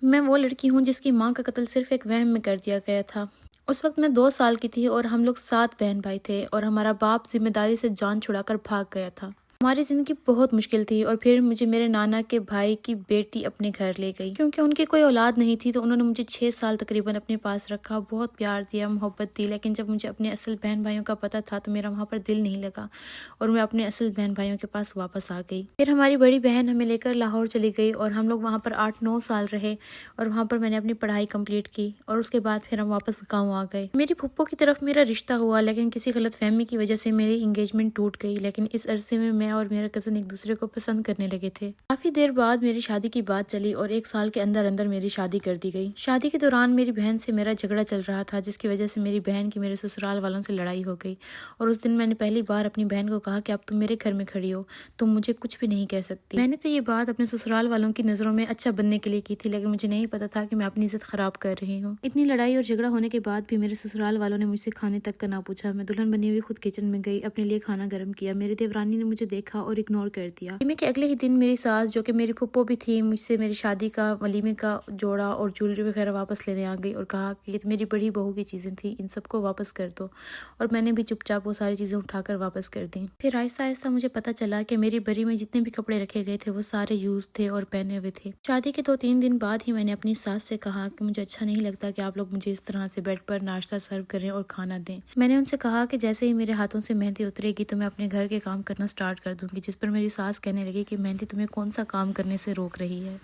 میں وہ لڑکی ہوں جس کی ماں کا قتل صرف ایک وہم میں کر دیا گیا تھا۔ اس وقت میں 2 سال کی تھی اور ہم لوگ 7 بہن بھائی تھے اور ہمارا باپ ذمہ داری سے جان چھڑا کر بھاگ گیا تھا۔ ہماری زندگی بہت مشکل تھی اور پھر مجھے میرے نانا کے بھائی کی بیٹی اپنے گھر لے گئی کیونکہ ان کی کوئی اولاد نہیں تھی، تو انہوں نے مجھے 6 سال تقریباً اپنے پاس رکھا، بہت پیار دیا، محبت دی، لیکن جب مجھے اپنے اصل بہن بھائیوں کا پتہ تھا تو میرا وہاں پر دل نہیں لگا اور میں اپنے اصل بہن بھائیوں کے پاس واپس آ گئی۔ پھر ہماری بڑی بہن ہمیں لے کر لاہور چلی گئی اور ہم لوگ وہاں پر 8-9 سال رہے اور وہاں پر میں نے اپنی پڑھائی کمپلیٹ کی اور اس کے بعد پھر ہم واپس گاؤں آ گئے۔ میری پھپھو کی طرف میرا رشتہ ہوا، لیکن کسی غلط فہمی کی وجہ سے میری انگیجمنٹ ٹوٹ گئی، لیکن اس عرصے میں اور میرا کزن ایک دوسرے کو پسند کرنے لگے تھے۔ کافی دیر بعد میری شادی کی بات چلی اور 1 سال کے اندر اندر میری شادی کر دی گئی۔ شادی کے دوران میری بہن سے میرا جھگڑا چل رہا تھا، جس کی وجہ سے میری بہن کی میرے سسرال والوں سے لڑائی ہو گئی اور اس دن میں نے پہلی بار اپنی بہن کو کہا کہ اب تم میرے گھر میں کھڑی ہو، تم مجھے کچھ بھی نہیں کہہ سکتی۔ میں نے تو یہ بات اپنے سسرال والوں کی نظروں میں اچھا بننے کے لیے کی تھی، لیکن مجھے نہیں پتا تھا کہ میں اپنی عزت خراب کر رہی ہوں۔ اتنی لڑائی اور جھگڑا ہونے کے بعد بھی میرے سسرال والوں نے مجھ سے کھانے تک کا نہ پوچھا۔ میں دلہن بنی ہوئی خود کچن میں گئی، اپنے لیے کھانا گرم کیا۔ میری دیورانی نے مجھے دیکھا اور اگنور کر دیا۔ ولیمے کے اگلے ہی دن میری ساس، جو کہ میری پھپھو بھی تھی، مجھ سے میری شادی کا ولیمے کا جوڑا اور جولری وغیرہ واپس لینے آ گئی اور کہا کہ یہ میری بڑی بہو کی چیزیں تھیں، ان سب کو واپس کر دو، اور میں نے بھی چپ چاپ وہ ساری چیزیں اٹھا کر واپس کر دیں۔ پھر آہستہ آہستہ مجھے پتا چلا کہ میری بری میں جتنے بھی کپڑے رکھے گئے تھے وہ سارے یوز تھے اور پہنے ہوئے تھے۔ شادی کے 2-3 دن بعد ہی میں نے اپنی ساس سے کہا کہ مجھے اچھا نہیں لگتا کہ آپ لوگ مجھے اس طرح سے بیڈ پر ناشتہ سرو کریں اور کھانا دیں۔ میں نے ان سے کہا کہ جیسے ہی میرے ہاتھوں سے مہندی اترے گی تو میں اپنے گھر کے کام کرنا سٹارٹ کر دوں گی، جس پر میری ساس کہنے لگی کہ مہندی تمہیں کون سا کام کرنے سے روک رہی ہے۔